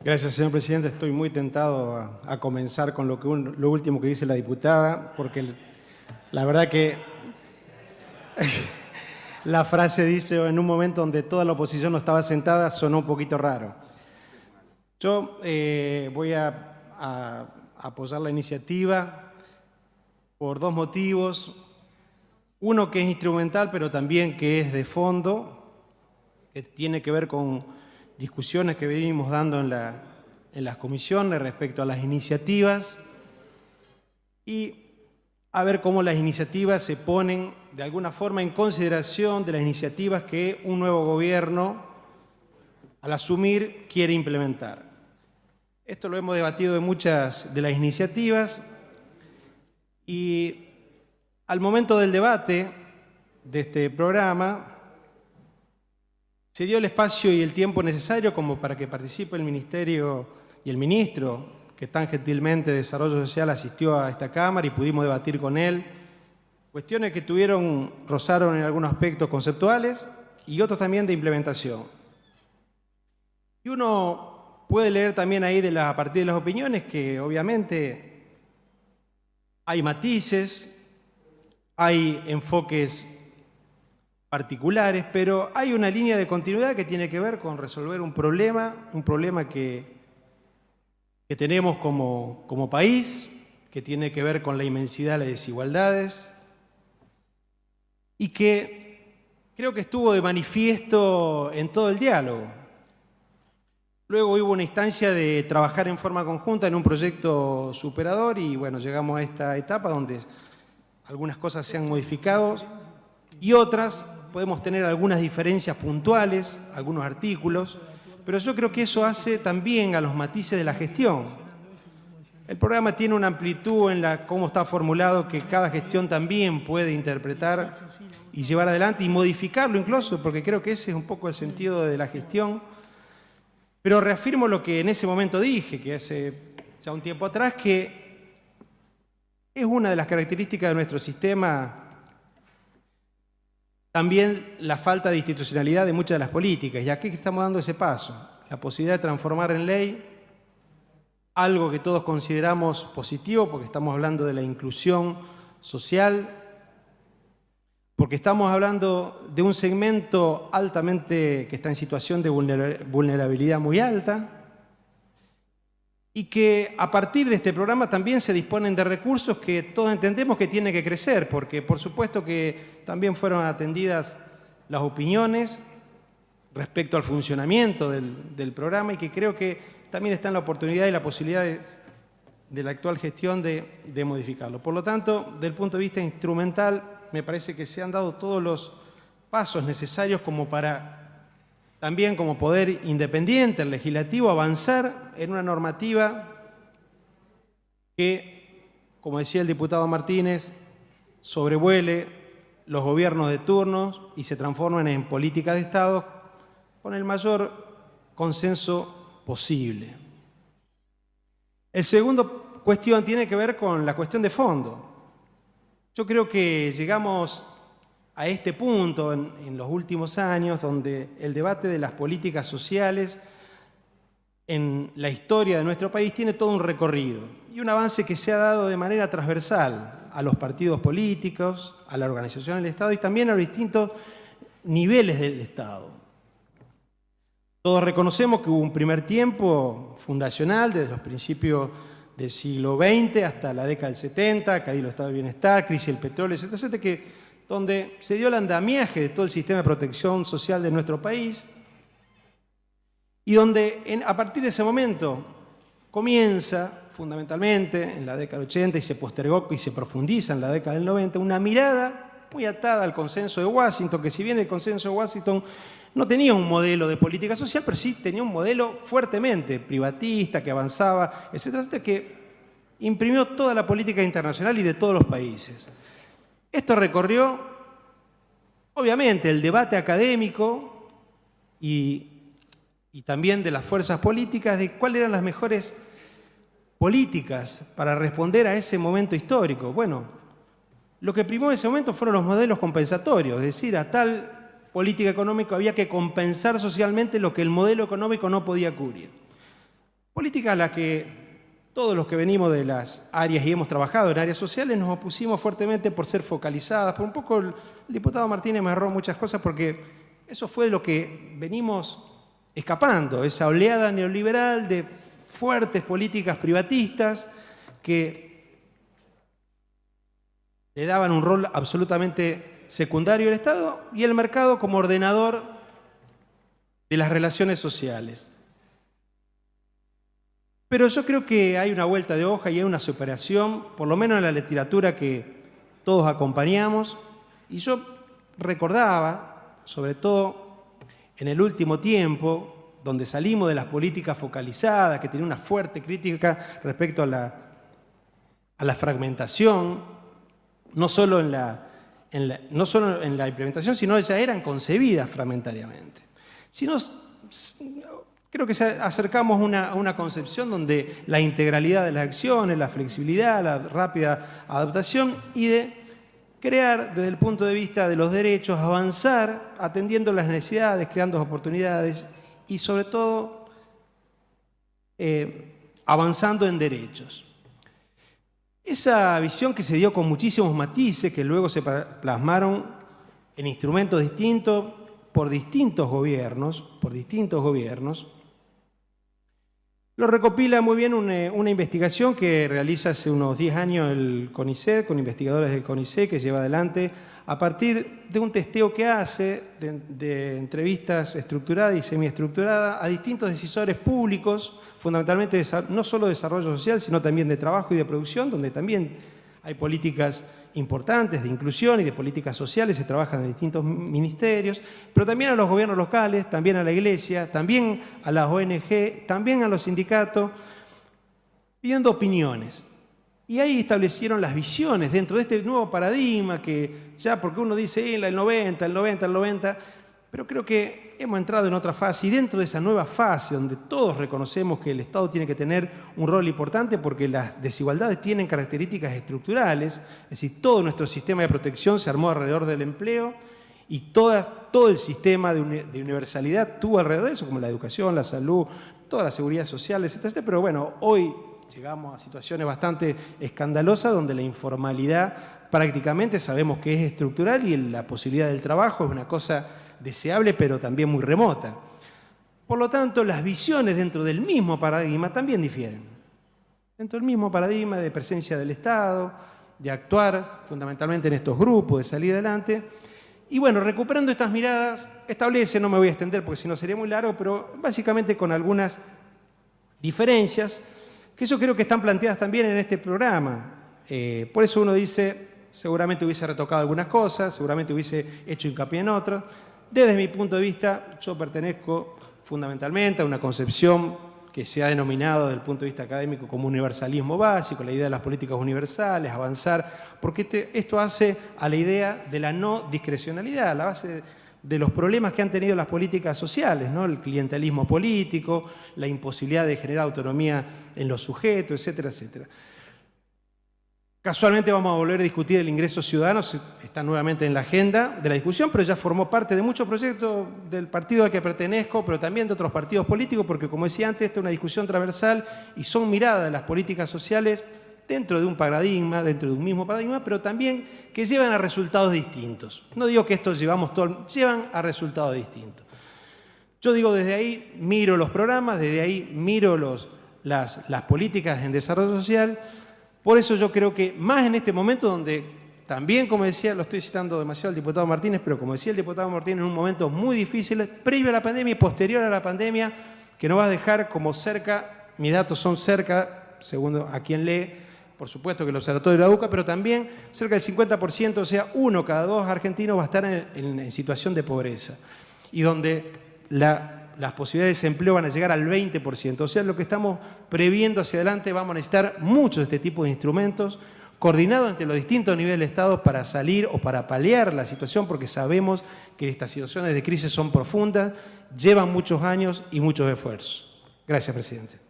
Gracias, señor presidente. Estoy muy tentado a comenzar con lo último que dice la diputada, porque la verdad que la frase dice en un momento donde toda la oposición no estaba sentada, sonó un poquito raro. Yo voy a apoyar la iniciativa por dos motivos. Uno que es instrumental, pero también que es de fondo, que tiene que ver con discusiones que venimos dando en las comisiones respecto a las iniciativas y a ver cómo las iniciativas se ponen de alguna forma en consideración de las iniciativas que un nuevo gobierno, al asumir, quiere implementar. Esto lo hemos debatido en muchas de las iniciativas y al momento del debate de este programa se dio el espacio y el tiempo necesario como para que participe el Ministerio y el Ministro, que tan gentilmente de Desarrollo Social asistió a esta Cámara y pudimos debatir con él cuestiones que rozaron en algunos aspectos conceptuales y otros también de implementación. Y uno puede leer también ahí a partir de las opiniones que obviamente hay matices, hay enfoques particulares, pero hay una línea de continuidad que tiene que ver con resolver un problema que tenemos como país, que tiene que ver con la inmensidad de las desigualdades y que creo que estuvo de manifiesto en todo el diálogo. Luego hubo una instancia de trabajar en forma conjunta en un proyecto superador y bueno, llegamos a esta etapa donde algunas cosas se han modificado y otras podemos tener algunas diferencias puntuales, algunos artículos, pero yo creo que eso hace también a los matices de la gestión. El programa tiene una amplitud en cómo está formulado que cada gestión también puede interpretar y llevar adelante y modificarlo incluso, porque creo que ese es un poco el sentido de la gestión. Pero reafirmo lo que en ese momento dije, que hace ya un tiempo atrás, que es una de las características de nuestro sistema también la falta de institucionalidad de muchas de las políticas. Y aquí estamos dando ese paso, la posibilidad de transformar en ley algo que todos consideramos positivo, porque estamos hablando de la inclusión social, porque estamos hablando de un segmento altamente que está en situación de vulnerabilidad muy alta y que a partir de este programa también se disponen de recursos que todos entendemos que tienen que crecer, porque por supuesto que también fueron atendidas las opiniones respecto al funcionamiento del programa y que creo que también está en la oportunidad y la posibilidad de la actual gestión de modificarlo. Por lo tanto, desde el punto de vista instrumental, me parece que se han dado todos los pasos necesarios como para también como poder independiente, el legislativo, avanzar en una normativa que, como decía el diputado Martínez, sobrevuele los gobiernos de turno y se transformen en políticas de Estado con el mayor consenso posible. El segundo cuestión tiene que ver con la cuestión de fondo. Yo creo que llegamos a este punto en los últimos años donde el debate de las políticas sociales en la historia de nuestro país tiene todo un recorrido y un avance que se ha dado de manera transversal a los partidos políticos, a la organización del Estado y también a los distintos niveles del Estado. Todos reconocemos que hubo un primer tiempo fundacional desde los principios del siglo XX hasta la década del 70, caída del Estado del Bienestar, crisis del petróleo, etc., donde se dio el andamiaje de todo el sistema de protección social de nuestro país y donde a partir de ese momento comienza fundamentalmente en la década del 80 y se postergó y se profundiza en la década del 90 una mirada muy atada al consenso de Washington, que si bien el consenso de Washington no tenía un modelo de política social, pero sí tenía un modelo fuertemente privatista, que avanzaba, etcétera, que imprimió toda la política internacional y de todos los países. Esto recorrió, obviamente, el debate académico y también de las fuerzas políticas de cuáles eran las mejores políticas para responder a ese momento histórico. Bueno, lo que primó en ese momento fueron los modelos compensatorios, es decir, a tal política económica había que compensar socialmente lo que el modelo económico no podía cubrir. Política a la que todos los que venimos de las áreas y hemos trabajado en áreas sociales nos opusimos fuertemente por ser focalizadas. Por un poco el diputado Martínez me agarró muchas cosas porque eso fue de lo que venimos escapando, esa oleada neoliberal de fuertes políticas privatistas que le daban un rol absolutamente secundario al Estado y el mercado como ordenador de las relaciones sociales. Pero yo creo que hay una vuelta de hoja y hay una superación, por lo menos en la literatura que todos acompañamos. Y yo recordaba, sobre todo en el último tiempo, donde salimos de las políticas focalizadas, que tenían una fuerte crítica respecto a la fragmentación, no solo en la implementación, sino ya eran concebidas fragmentariamente. Creo que acercamos a una concepción donde la integralidad de las acciones, la flexibilidad, la rápida adaptación y de crear desde el punto de vista de los derechos, avanzar atendiendo las necesidades, creando oportunidades y sobre todo avanzando en derechos. Esa visión que se dio con muchísimos matices, que luego se plasmaron en instrumentos distintos por distintos gobiernos, lo recopila muy bien una investigación que realiza hace unos 10 años el CONICET, con investigadores del CONICET, que lleva adelante a partir de un testeo que hace de entrevistas estructuradas y semiestructuradas a distintos decisores públicos, fundamentalmente no solo de desarrollo social, sino también de trabajo y de producción, donde también hay políticas importantes de inclusión y de políticas sociales, se trabajan en distintos ministerios, pero también a los gobiernos locales, también a la iglesia, también a las ONG, también a los sindicatos, pidiendo opiniones. Y ahí establecieron las visiones dentro de este nuevo paradigma que ya, porque uno dice el 90, pero creo que hemos entrado en otra fase y dentro de esa nueva fase donde todos reconocemos que el Estado tiene que tener un rol importante porque las desigualdades tienen características estructurales, es decir, todo nuestro sistema de protección se armó alrededor del empleo y todo el sistema de universalidad tuvo alrededor de eso, como la educación, la salud, toda la seguridad social, etc. Pero bueno, hoy llegamos a situaciones bastante escandalosas donde la informalidad prácticamente sabemos que es estructural y la posibilidad del trabajo es una cosa deseable pero también muy remota. Por lo tanto, las visiones dentro del mismo paradigma también difieren. Dentro del mismo paradigma de presencia del Estado, de actuar fundamentalmente en estos grupos, de salir adelante. Y bueno, recuperando estas miradas, establece, no me voy a extender porque si no sería muy largo, pero básicamente con algunas diferencias que yo creo que están planteadas también en este programa. Por eso uno dice, seguramente hubiese retocado algunas cosas, seguramente hubiese hecho hincapié en otras. Desde mi punto de vista, yo pertenezco fundamentalmente a una concepción que se ha denominado desde el punto de vista académico como universalismo básico, la idea de las políticas universales, avanzar, porque esto hace a la idea de la no discrecionalidad, la base de los problemas que han tenido las políticas sociales, ¿no? El clientelismo político, la imposibilidad de generar autonomía en los sujetos, etcétera, etcétera. Casualmente vamos a volver a discutir el ingreso ciudadano, está nuevamente en la agenda de la discusión, pero ya formó parte de muchos proyectos del partido al que pertenezco, pero también de otros partidos políticos, porque como decía antes, esta es una discusión transversal y son miradas de las políticas sociales dentro de un paradigma, dentro de un mismo paradigma, pero también que llevan a resultados distintos. No digo que estos llevan a resultados distintos. Yo digo, desde ahí miro los programas, desde ahí miro las políticas en desarrollo social. Por eso yo creo que más en este momento donde también, como decía, lo estoy citando demasiado al diputado Martínez, pero como decía el diputado Martínez, en un momento muy difícil, previo a la pandemia y posterior a la pandemia, que nos va a dejar como cerca, mis datos son cerca, según a quien lee, por supuesto que el Observatorio de la UCA, pero también cerca del 50%, o sea, 1 cada 2 argentinos va a estar en situación de pobreza. Y donde las posibilidades de desempleo van a llegar al 20%. O sea, lo que estamos previendo hacia adelante, vamos a necesitar muchos de este tipo de instrumentos coordinados entre los distintos niveles de Estado para salir o para paliar la situación, porque sabemos que estas situaciones de crisis son profundas, llevan muchos años y muchos esfuerzos. Gracias, presidente.